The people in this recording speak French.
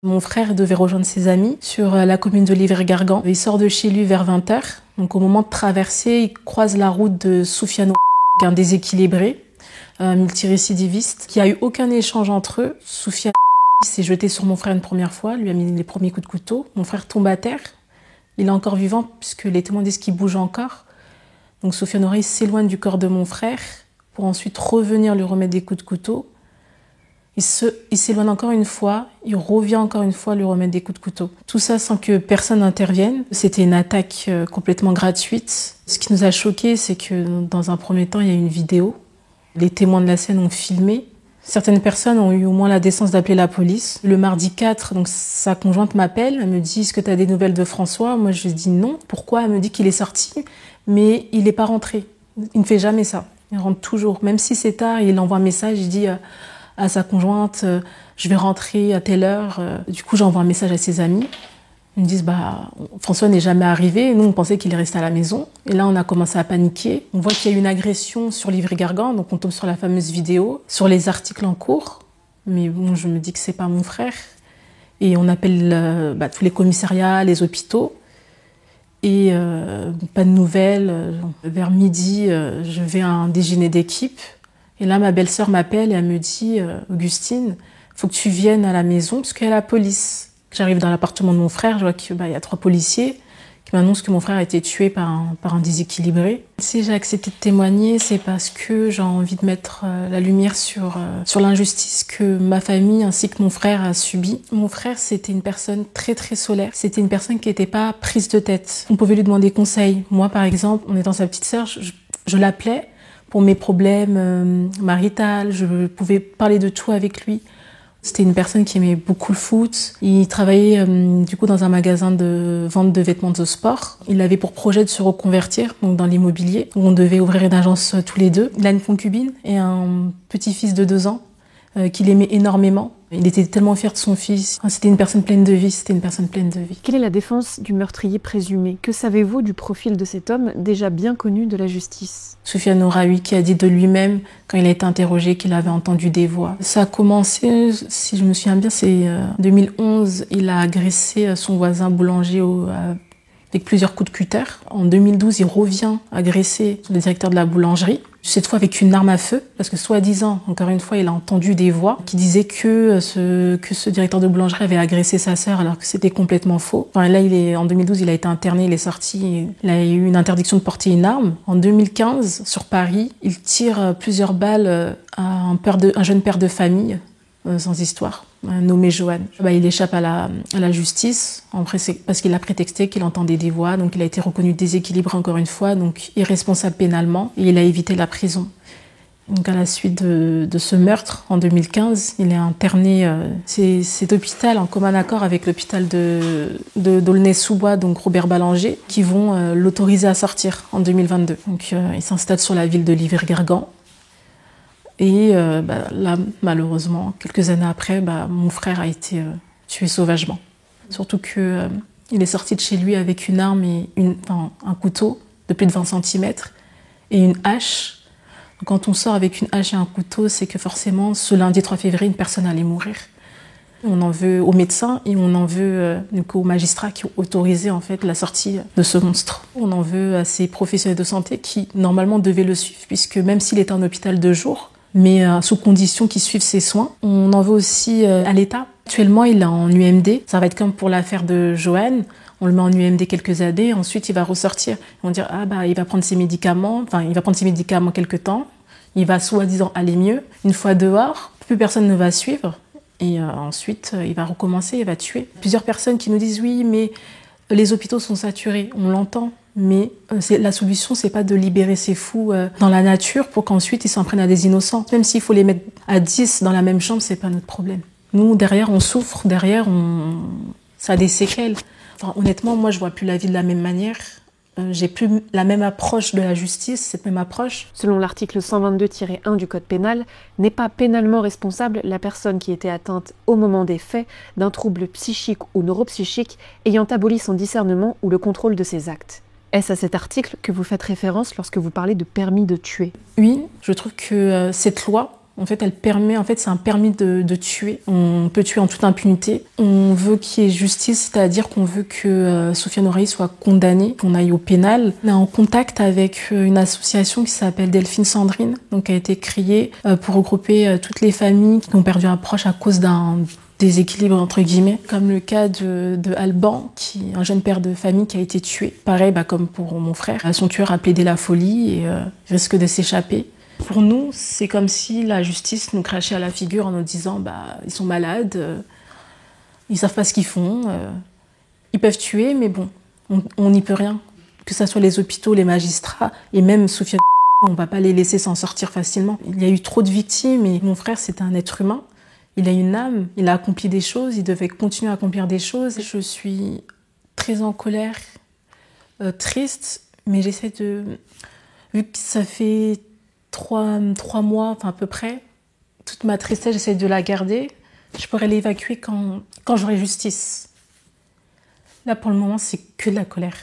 Mon frère devait rejoindre ses amis sur la commune de Livry-Gargan. Il sort de chez lui vers 20h. Donc au moment de traverser, il croise la route de Soufiane, un déséquilibré, multirécidiviste, qui a eu aucun échange entre eux. Soufiane s'est jeté sur mon frère une première fois, lui a mis les premiers coups de couteau. Mon frère tombe à terre. Il est encore vivant puisque les témoins disent qu'il bouge encore. Donc Soufiane s'éloigne du corps de mon frère pour ensuite revenir lui remettre des coups de couteau. Il s'éloigne encore une fois, il revient encore une fois lui remettre des coups de couteau. Tout ça sans que personne n'intervienne. C'était une attaque complètement gratuite. Ce qui nous a choqués, c'est que dans un premier temps, il y a eu une vidéo. Les témoins de la scène ont filmé. Certaines personnes ont eu au moins la décence d'appeler la police. Le mardi 4, donc sa conjointe m'appelle, elle me dit « Est-ce que tu as des nouvelles de François ?» Moi, je lui dis non. Pourquoi? Elle me dit qu'il est sorti, mais il n'est pas rentré. Il ne fait jamais ça. Il rentre toujours. Même si c'est tard, il envoie un message, il dit à sa conjointe, je vais rentrer à telle heure. Du coup, j'envoie un message à ses amis. Ils me disent, François n'est jamais arrivé. Nous, on pensait qu'il est resté à la maison. Et là, on a commencé à paniquer. On voit qu'il y a eu une agression sur Livry-Gargan. Donc, on tombe sur la fameuse vidéo, sur les articles en cours. Mais bon, je me dis que c'est pas mon frère. Et on appelle tous les commissariats, les hôpitaux. Et pas de nouvelles. Vers midi, je vais à un déjeuner d'équipe. Et là, ma belle-sœur m'appelle et elle me dit « Augustine, il faut que tu viennes à la maison parce qu'il y a la police. » J'arrive dans l'appartement de mon frère, je vois qu'il y a 3 policiers qui m'annoncent que mon frère a été tué par un déséquilibré. Si j'ai accepté de témoigner, c'est parce que j'ai envie de mettre la lumière sur l'injustice que ma famille ainsi que mon frère a subie. Mon frère, c'était une personne très très solaire. C'était une personne qui n'était pas prise de tête. On pouvait lui demander conseil. Moi, par exemple, en étant sa petite sœur, je l'appelais pour mes problèmes maritaux, je pouvais parler de tout avec lui. C'était une personne qui aimait beaucoup le foot. Il travaillait du coup dans un magasin de vente de vêtements de sport. Il avait pour projet de se reconvertir donc dans l'immobilier. On devait ouvrir une agence tous les deux. Il a une concubine et un petit-fils de 2 ans qu'il aimait énormément. Il était tellement fier de son fils. C'était une personne pleine de vie, Quelle est la défense du meurtrier présumé? Que savez-vous du profil de cet homme déjà bien connu de la justice? Soufiane Oraoui qui a dit de lui-même, quand il a été interrogé, qu'il avait entendu des voix. Ça a commencé, si je me souviens bien, c'est 2011. Il a agressé son voisin boulanger avec plusieurs coups de cutter. En 2012, il revient agresser le directeur de la boulangerie. Cette fois avec une arme à feu, parce que soi-disant, encore une fois, il a entendu des voix qui disaient que ce directeur de boulangerie avait agressé sa sœur, alors que c'était complètement faux. Enfin, là, en 2012, il a été interné, il est sorti, il a eu une interdiction de porter une arme. En 2015, sur Paris, il tire plusieurs balles à un jeune père de famille, sans histoire, nommé Johan. Il échappe à la justice, parce qu'il a prétexté qu'il entendait des voix, donc il a été reconnu déséquilibré encore une fois, donc irresponsable pénalement, et il a évité la prison. Donc à la suite de ce meurtre, en 2015, il est interné, cet hôpital en commun accord avec l'hôpital d'Aulnay-sous-Bois, donc Robert Ballanger, qui vont l'autoriser à sortir en 2022. Donc il s'installe sur la ville de Livry-Gargan. Et là, malheureusement, quelques années après, mon frère a été tué sauvagement. Surtout qu'il est sorti de chez lui avec une arme et un couteau de plus de 20 cm et une hache. Donc, quand on sort avec une hache et un couteau, c'est que forcément, ce lundi 3 février, une personne allait mourir. On en veut aux médecins et on en veut aux magistrats qui ont autorisé en fait la sortie de ce monstre. On en veut à ces professionnels de santé qui, normalement, devaient le suivre, puisque même s'il est en hôpital de jour, mais sous condition qu'ils suivent ses soins. On en veut aussi à l'État. Actuellement, il est en UMD. Ça va être comme pour l'affaire de Johan. On le met en UMD quelques années, ensuite il va ressortir. On va dire, il va prendre ses médicaments, quelques temps. Il va soi-disant aller mieux. Une fois dehors, plus personne ne va suivre. Et ensuite, il va recommencer, il va tuer. Plusieurs personnes qui nous disent, oui, mais les hôpitaux sont saturés. On l'entend. Mais la solution, c'est pas de libérer ces fous dans la nature pour qu'ensuite ils s'en prennent à des innocents. Même s'il faut les mettre à 10 dans la même chambre, c'est pas notre problème. Nous, derrière, on souffre, ça a des séquelles. Enfin, honnêtement, moi, je vois plus la vie de la même manière. J'ai plus la même approche de la justice, cette même approche. Selon l'article 122-1 du Code pénal, n'est pas pénalement responsable la personne qui était atteinte au moment des faits d'un trouble psychique ou neuropsychique ayant aboli son discernement ou le contrôle de ses actes. Est-ce à cet article que vous faites référence lorsque vous parlez de permis de tuer? Oui, je trouve que cette loi En fait, c'est un permis de tuer. On peut tuer en toute impunité. On veut qu'il y ait justice, c'est-à-dire qu'on veut que Soufiane Ourayhi soit condamné, qu'on aille au pénal. On est en contact avec une association qui s'appelle Delphine Sandrine, donc qui a été créée pour regrouper toutes les familles qui ont perdu un proche à cause d'un déséquilibre entre guillemets, comme le cas de Alban, un jeune père de famille qui a été tué. Pareil, comme pour mon frère, son tueur a plaidé la folie et risque de s'échapper. Pour nous, c'est comme si la justice nous crachait à la figure en nous disant ils sont malades, ils savent pas ce qu'ils font, ils peuvent tuer, mais bon, on n'y peut rien. Que ce soit les hôpitaux, les magistrats et même Soufiane, on va pas les laisser s'en sortir facilement. Il y a eu trop de victimes et mon frère, c'est un être humain. Il a une âme, il a accompli des choses, il devait continuer à accomplir des choses. Je suis très en colère, triste, mais j'essaie de... Vu que ça fait 3 mois, enfin à peu près, toute ma tristesse, j'essaie de la garder. Je pourrais l'évacuer quand j'aurai justice. Là, pour le moment, c'est que de la colère.